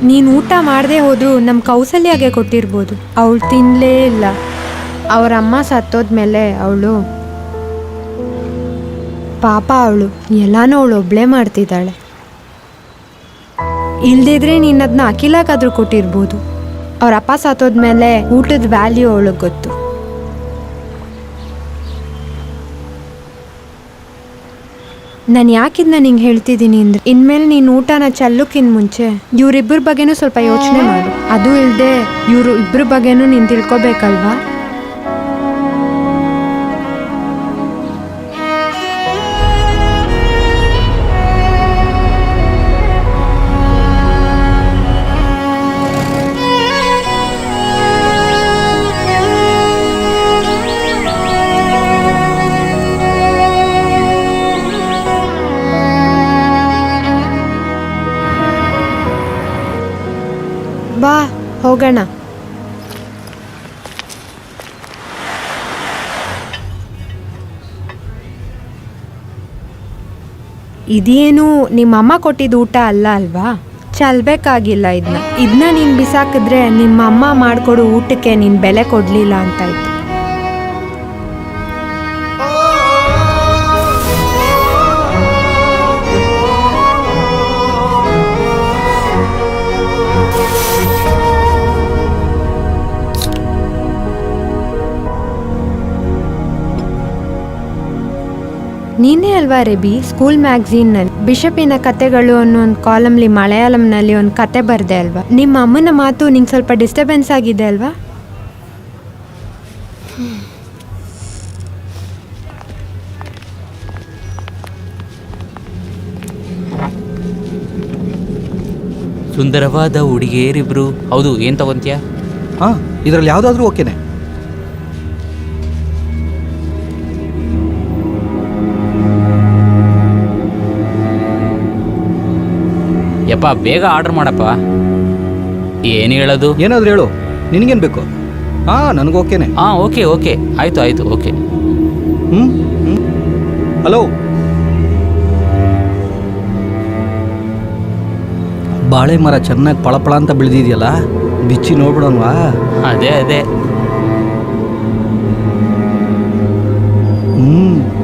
ನೀನು ಊಟ ಮಾಡದೆ ಹೋದ್ರು ನಮ್ಮ ಕೌಸಲ್ಯಾಗೆ ಕೊಟ್ಟಿರ್ಬೋದು. ಅವಳು ತಿನ್ನಲೇ ಇಲ್ಲ. ಅವ್ರ ಅಮ್ಮ ಸತ್ತೋದ್ಮೇಲೆ ಅವಳು ಪಾಪ ಅವಳು ಎಲ್ಲಾನು ಅವಳು ಒಬ್ಳೇ ಮಾಡ್ತಿದ್ದಾಳೆ. ಇಲ್ದಿದ್ರೆ ನೀನು ಅದನ್ನ ಅಖಿಲಾಗಾದ್ರೂ ಕೊಟ್ಟಿರ್ಬೋದು. ಅವ್ರ ಅಪ್ಪ ಸತ್ತೋದ್ಮೇಲೆ ಊಟದ ವ್ಯಾಲ್ಯೂ ಅವಳಿಗೆ ಗೊತ್ತು. ನಾನು ಯಾಕಿದ್ನ ನಿಂಗೆ ಹೇಳ್ತಿದ್ದೀನಿ ಅಂದರೆ, ಇನ್ಮೇಲೆ ನೀನು ಊಟನ ಚೆಲ್ಲೋಕ್ಕಿಂತ ಮುಂಚೆ ಇವರಿಬ್ಬರ ಬಗ್ಗೆನೂ ಸ್ವಲ್ಪ ಯೋಚನೆ ಮಾಡು. ಅದು ಇಲ್ಲದೆ ಇವರು ಇಬ್ಬರ ಬಗ್ಗೆನೂ ನೀನು ತಿಳ್ಕೊಬೇಕಲ್ವಾ? ಬಾ ಹೋಗೋಣ. ಇದೇನು ನಿಮ್ಮಮ್ಮ ಕೊಟ್ಟಿದ್ದು ಊಟ ಅಲ್ಲ ಅಲ್ವಾ? ಚೆಲ್ಬೇಕಾಗಿಲ್ಲ. ಇದನ್ನ ನೀನು ಬಿಸಾಕಿದ್ರೆ ನಿಮ್ಮಮ್ಮ ಮಾಡಿಕೊಡು ಊಟಕ್ಕೆ ನೀನು ಬೆಲೆ ಕೊಡಲಿಲ್ಲ ಅಂತಾಯ್ತು. ನೀನೇ ಅಲ್ವಾ ರೆಬಿ ಸ್ಕೂಲ್ ಮ್ಯಾಗ್ಝೀನ್ನಲ್ಲಿ ಬಿಷಪಿನ ಕತೆಗಳು ಅನ್ನೋ ಒಂದು ಕಾಲಮ್ಲಿ ಮಲಯಾಳಂನಲ್ಲಿ ಒಂದು ಕತೆ ಬರೆದೆ ಅಲ್ವಾ? ನಿಮ್ಮ ಅಮ್ಮನ ಮಾತು ನಿಂಗೆ ಸ್ವಲ್ಪ ಡಿಸ್ಟರ್ಬೆನ್ಸ್ ಆಗಿದೆ ಅಲ್ವಾ? ಸುಂದರವಾದ ಹುಡುಗಿಯರಿಬ್ರು. ಹೌದು, ಏನು ತಗೊಂತೀಯ? ಹಾಂ, ಇದರಲ್ಲಿ ಯಾವುದಾದ್ರೂ ಓಕೆನೆ. ಯಪ್ಪ ಬೇಗ ಆರ್ಡರ್ ಮಾಡಪ್ಪ. ಏನು ಹೇಳೋದು? ಏನಾದರೂ ಹೇಳು, ನಿನಗೇನು ಬೇಕು? ಹಾಂ, ನನಗೆ ಓಕೆನೆ. ಹಾಂ, ಓಕೆ ಓಕೆ, ಆಯಿತು ಆಯಿತು, ಓಕೆ. ಹಲೋ, ಬಾಳೆ ಮರ ಚೆನ್ನಾಗಿ ಪಳಪಳ ಅಂತ ಬೆಳೆದಿದೆಯಲ್ಲ, ಬಿಚ್ಚಿ ನೋಡ್ಬಿಡೋಣವಾ? ಅದೇ ಅದೇ.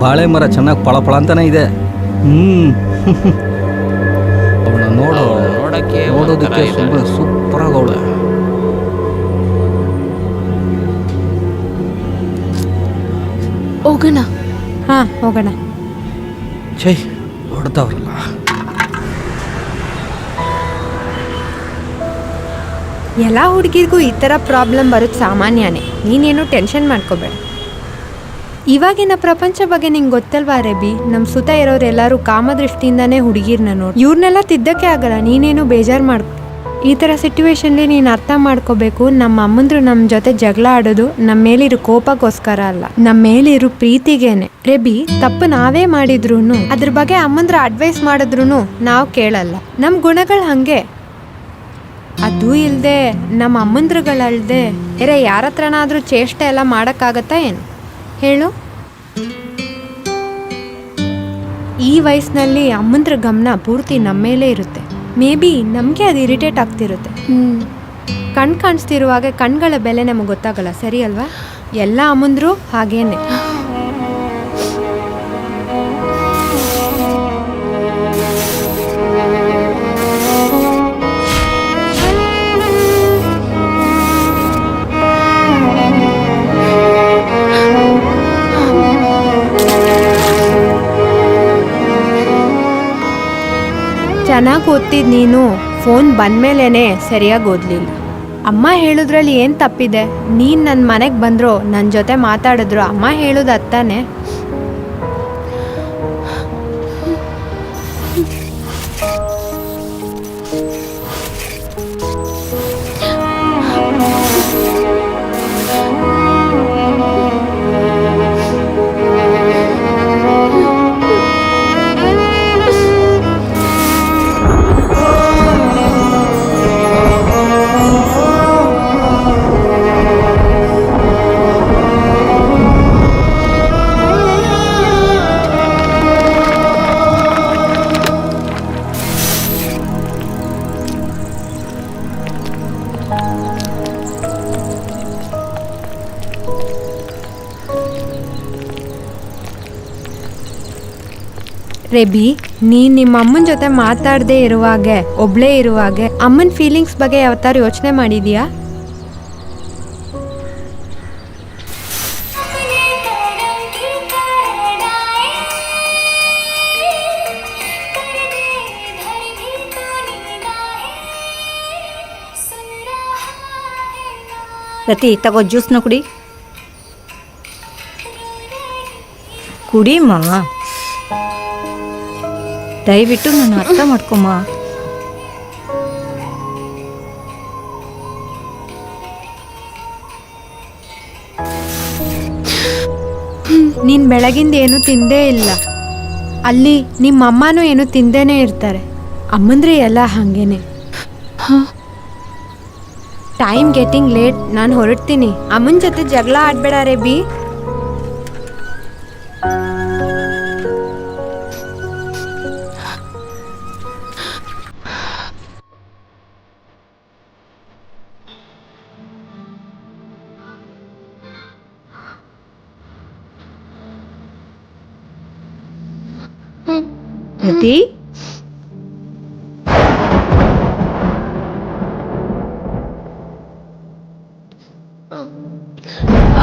ಬಾಳೆ ಮರ ಚೆನ್ನಾಗಿ ಪಳಪಳ ಅಂತಾನೆ ಇದೆ. ನೋಡೋದಕ್ಕೆ ಸೂಪರ್ ಆಗವಳೆ. ಹೋಗೋಣ. ಹಾಂ ಹೋಗೋಣ. ಛೈ, ಹೊಡ್ತಾವ್ರಲ್ಲ. ಎಲ್ಲ ಹುಡುಗಿರಿಗೂ ಈ ಥರ ಪ್ರಾಬ್ಲಮ್ ಬರೋದು ಸಾಮಾನ್ಯನೇ. ನೀನೇನು ಟೆನ್ಷನ್ ಮಾಡ್ಕೋಬೇಡ. ಇವಾಗಿನ ಪ್ರಪಂಚ ಬಗ್ಗೆ ನಿಂಗೆ ಗೊತ್ತಲ್ವಾ ರೆಬಿ? ನಮ್ಮ ಸುತ್ತ ಇರೋರೆಲ್ಲರೂ ಕಾಮದೃಷ್ಟಿಯಿಂದನೇ ಹುಡುಗಿರ್ನ ನೋಡಿ. ಇವ್ರನ್ನೆಲ್ಲ ತಿದ್ದಕ್ಕೆ ಆಗಲ್ಲ. ನೀನೇನು ಬೇಜಾರು ಮಾಡ್ಕೊ. ಈ ಥರ ಸಿಟ್ಯುವೇಶನ್ಲಿ ನೀನು ಅರ್ಥ ಮಾಡ್ಕೋಬೇಕು, ನಮ್ಮ ಅಮ್ಮಂದ್ರು ನಮ್ಮ ಜೊತೆ ಜಗಳ ಆಡೋದು ನಮ್ಮ ಮೇಲಿರೋ ಕೋಪಕ್ಕೋಸ್ಕರ ಅಲ್ಲ, ನಮ್ಮ ಮೇಲಿರೋ ಪ್ರೀತಿಗೇನೆ. ರೆಬಿ, ತಪ್ಪು ನಾವೇ ಮಾಡಿದ್ರು ಅದ್ರ ಬಗ್ಗೆ ಅಮ್ಮಂದ್ರ ಅಡ್ವೈಸ್ ಮಾಡಿದ್ರು ನಾವು ಕೇಳಲ್ಲ. ನಮ್ಮ ಗುಣಗಳು ಹಾಗೆ. ಅದು ಇಲ್ಲದೆ ನಮ್ಮ ಅಮ್ಮಂದ್ರುಗಳಲ್ದೆ ಬೇರೆ ಯಾರ ಹತ್ರನಾದ್ರೂ ಚೇಷ್ಟೆ ಎಲ್ಲ ಮಾಡೋಕ್ಕಾಗತ್ತಾ ಏನು ಹೇಳು? ಈ ವಯಸ್ಸಿನಲ್ಲಿ ಅಮ್ಮಂದ್ರ ಗಮನ ಪೂರ್ತಿ ನಮ್ಮ ಮೇಲೆ ಇರುತ್ತೆ. ಮೇ ಬಿ ನಮಗೆ ಅದು ಇರಿಟೇಟ್ ಆಗ್ತಿರುತ್ತೆ. ಕಣ್ ಕಾಣಿಸ್ತಿರುವಾಗ ಕಣ್ಗಳ ಬೆಲೆ ನಮಗೆ ಗೊತ್ತಾಗಲ್ಲ, ಸರಿ ಅಲ್ವಾ? ಎಲ್ಲ ಅಮ್ಮಂದ್ರು ಹಾಗೇನೆ. ಚೆನ್ನಾಗಿ ಓದ್ತಿದ್ದು ನೀನು ಫೋನ್ ಬಂದಮೇಲೆ ಸರಿಯಾಗಿ ಓದಲಿಲ್ಲ. ಅಮ್ಮ ಹೇಳೋದ್ರಲ್ಲಿ ಏನು ತಪ್ಪಿದೆ? ನೀನು ನನ್ನ ಮನೆಗೆ ಬಂದರೂ ನನ್ನ ಜೊತೆ ಮಾತಾಡಿದ್ರು ಅಮ್ಮ ಹೇಳೋದು ಅತ್ತಾನೆ. ರೇಬಿ, ನೀನು ನಿಮ್ಮ ಅಮ್ಮನ ಜೊತೆ ಮಾತಾಡದೇ ಇರುವಾಗೆ ಒಬ್ಳೇ ಇರುವಾಗೆ ಅಮ್ಮನ ಫೀಲಿಂಗ್ಸ್ ಬಗ್ಗೆ ಯಾವತ್ತಾರು ಯೋಚನೆ ಮಾಡಿದೀಯಾ? ರತಿ ತಗೋ ಜ್ಯೂಸ್ನ ಕುಡಿ. ಕುಡಿಮ್ಮ, ದಯವಿಟ್ಟು ನಾನು ಅರ್ಥ ಮಾಡ್ಕೊಮ್ಮ. ನೀನು ಬೆಳಗಿಂದ ಏನೂ ತಿಂದೇ ಇಲ್ಲ, ಅಲ್ಲಿ ನಿಮ್ಮ ಅಮ್ಮನೂ ಏನೂ ತಿಂದೇನೆ ಇರ್ತಾರೆ. ಅಮ್ಮಂದ್ರೆ ಎಲ್ಲ ಹಾಗೇನೆ. ಟೈಮ್ ಗೆಟಿಂಗ್ ಲೇಟ್, ನಾನು ಹೊರಡ್ತೀನಿ. ಅಮ್ಮನ ಜೊತೆ ಜಗಳ ಆಡ್ಬೇಡ ರೇಬಿ. ರತಿ,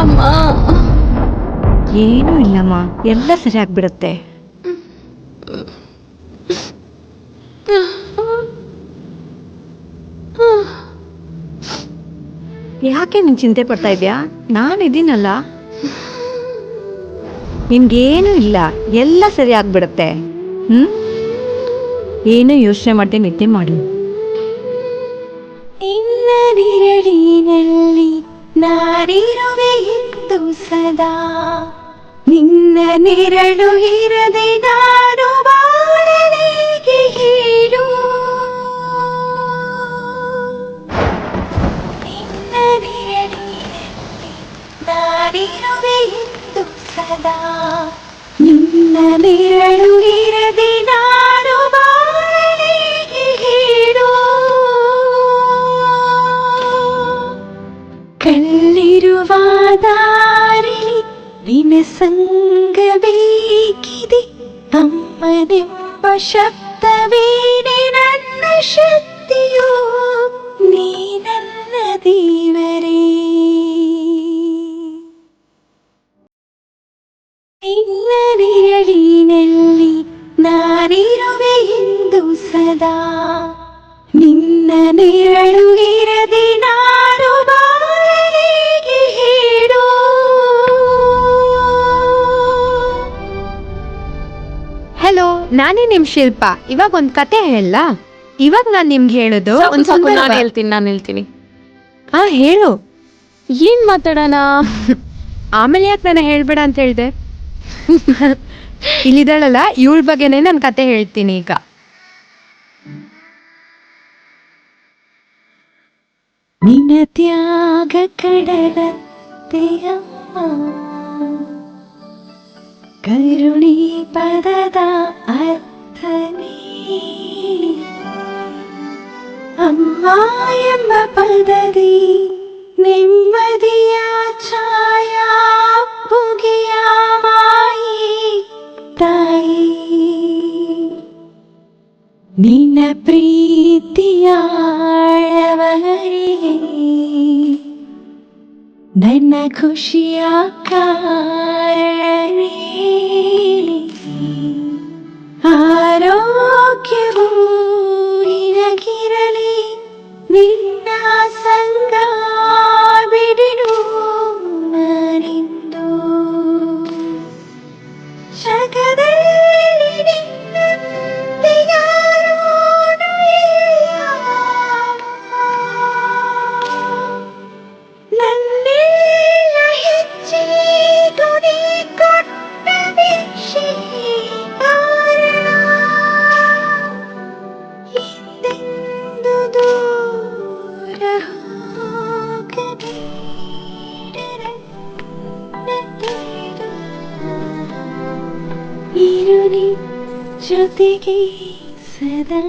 ಅಮ್ಮ, ಏನೂ ಇಲ್ಲಮ್ಮ, ಎಲ್ಲ ಸರಿ ಆಗ್ಬಿಡುತ್ತೆ. ಯಾಕೆ ನೀನು ಚಿಂತೆ ಪಡ್ತಾ ಇದೆಯಾ? ನಾನಿದ್ದೀನಲ್ಲ, ನಿನ್ಗೇನೂ ಇಲ್ಲ, ಎಲ್ಲ ಸರಿ ಆಗ್ಬಿಡುತ್ತೆ. ಏನೂ ಯೋಚನೆ ಮಾಡದೆ ನಿದ್ದೆ ಮಾಡು. ನಿನ್ನ ನಿರಳಿನಲ್ಲಿ ನಾನಿರುವೆ ಎಂದು ಸದಾ, ನಿನ್ನ ನೆರಳು ಇರದೆ ನಾನು ಬಾಳಲೇಗೆ ಹೇಳು. ನಿನ್ನ ನಿರಳಿನಲ್ಲಿ ನಾನಿರುವೆ ಎಂದು ಸದಾ, ನಿನ್ನ ನೆರಳು ಇರದೆ ನಾನು ಬಾಳಲೇಗೆ ಹೇಳು. ಕಲ್ಲಿರುವ ದಾರಿಲಿ ನಿನ್ನ ಸಂಗ ಬೇಕಿದೆ, ಅಮ್ಮನೆಂಬ ಶಬ್ದವೇನೆ ನನ್ನ ಶಕ್ತಿಯೋ, ನೀ ನನ್ನ ದೇವರೇ. ನಿನ್ನ ನಿರಳಿನಲ್ಲಿ ನಾನಿರುವೆ ಎಂದು ಸದಾ, ನಿನ್ನ ನೆರಳು ಇರದೆ ನಾನು ಬಾಳಲೇಗೆ ಹೇಳು. ಹಲೋ, ನಾನೇ ನಿಮ್ಮ ಶಿಲ್ಪ. ಇವಾಗ ಒಂದು ಕತೆ ಹೇಳಲಾ? ಇವಾಗ ನಾನು ನಿಮ್ಗೆ ಹೇಳೋದು ನಾನು ಹೇಳ್ತೀನಿ. ಹಾ, ಹೇಳು. ಏನ್ ಮಾತಾಡೋಣ? ಆಮೇಲೆ ಯಾಕೆ ನಾನು ಹೇಳ್ಬೇಡ ಅಂತ ಹೇಳಿದೆ? ಇಲ್ಲಿದ್ದಾಳಲ್ಲ, ಇವಳ ಬಗ್ಗೆನೇ ನಾನು ಕತೆ ಹೇಳ್ತೀನಿ ಈಗ. ನಿನ್ನ ತ್ಯಾಗ ಕಡಲಂತೆ ಅಮ್ಮ, ಕರುಣಿ ಪದದ ಅರ್ಥನೇ, ಅಮ್ಮ ಎಂಬ ಪದದಿ ನೆಮ್ಮದಿಯ ಛಾಯಾ ಪುಗಿಯ ಮಾಯಿ ತಾಯಿ. ನಿನ್ನ ಪ್ರೀತಿಯ ಆಳವರಿಗೆ ನನ್ನ ಖುಷಿಯ ಕಾರಣನೇ, ಆರೋಗ್ಯವೂ ನಿನಗಿರಲಿ, ನಿನ್ನ ಸಂಗ ಬಿಡಿಡು ನಾನಿಂದು. ಜಗದಲ್ಲಿ ನಿನ್ನಂತೆ ಯಾರೂ ಇಲ್ಲ, ನನ್ನೆಲ್ಲ ಹೆಚ್ಚಿಗೂ ನೀ ಕೊಟ್ಟ ಭಿಕ್ಷೆ ಕಾರಣ. ಹಿಂದೆಂದು ದೂರ ಹೋಗಬೇಡರೆ ನನ್ನೆದು ಇರು ನೀ ಜೊತೆಗೆ ಸದಾ.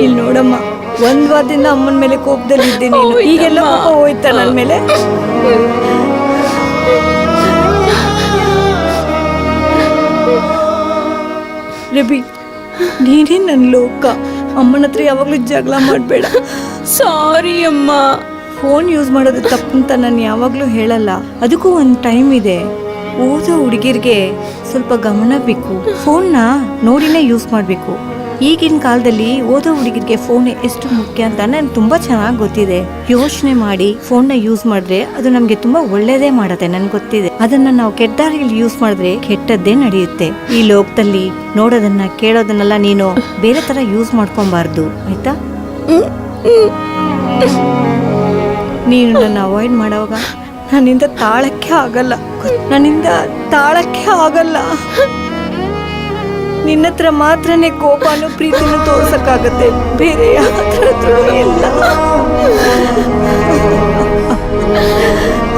ಇಲ್ಲಿ ನೋಡಮ್ಮ, ಒಂದ್ ವಾರದಿಂದ ಅಮ್ಮನ ಮೇಲೆ ಕೋಪದಲ್ಲಿ ಇದ್ದೀನಿ. ಈಗೆಲ್ಲ ಕೋಪ ಹೋಯ್ತಾ ನನ್ನ ಮೇಲೆ? ರಬಿ, ನೀನೇ ನನ್ನ ಲೋಕ. ಅಮ್ಮನ ಹತ್ರ ಯಾವಾಗಲೂ ಜಗಳ ಮಾಡಬೇಡ. ಸಾರಿ ಅಮ್ಮ. ಫೋನ್ ಯೂಸ್ ಮಾಡೋದು ತಪ್ಪು ಅಂತ ನಾನು ಯಾವಾಗಲೂ ಹೇಳಲ್ಲ. ಅದಕ್ಕೂ ಒಂದು ಟೈಮ್ ಇದೆ. ಓದೋ ಹುಡುಗಿರಿಗೆ ಸ್ವಲ್ಪ ಗಮನ ಬೇಕು. ಫೋನ್ನ ನೋಡಿನೇ ಯೂಸ್ ಮಾಡಬೇಕು. ಈಗಿನ ಕಾಲದಲ್ಲಿ ಓದೋ ಹುಡುಗಿರಿಗೆ ಫೋನ್ ಎಷ್ಟು ಮುಖ್ಯ ಅಂತ ನನಗೆ ತುಂಬ ಚೆನ್ನಾಗಿ ಗೊತ್ತಿದೆ. ಯೋಚನೆ ಮಾಡಿ ಫೋನ್ನ ಯೂಸ್ ಮಾಡಿದ್ರೆ ಅದು ನಮಗೆ ತುಂಬ ಒಳ್ಳೇದೇ ಮಾಡುತ್ತೆ, ನನಗೆ ಗೊತ್ತಿದೆ. ಅದನ್ನ ನಾವು ಕೆಟ್ಟ ದಾರಿಯಲ್ಲಿ ಯೂಸ್ ಮಾಡಿದ್ರೆ ಕೆಟ್ಟದ್ದೇ ನಡೆಯುತ್ತೆ. ಈ ಲೋಕದಲ್ಲಿ ನೋಡೋದನ್ನ ಕೇಳೋದನ್ನೆಲ್ಲ ನೀನು ಬೇರೆ ಥರ ಯೂಸ್ ಮಾಡ್ಕೊಬಾರ್ದು, ಆಯ್ತಾ? ನೀನು ನನ್ನ ಅವಾಯ್ಡ್ ಮಾಡೋವಾಗ ನನ್ನಿಂದ ತಾಳಕ್ಕೆ ಆಗಲ್ಲ. ನಿನ್ನ ಹತ್ರ ಮಾತ್ರನೇ ಕೋಪನೂ ಪ್ರೀತಿನೂ ತೋರ್ಸಕ್ಕಾಗತ್ತೆ, ಬೇರೆ ಯಾವ ಹತ್ರನೂ ಇಲ್ಲ.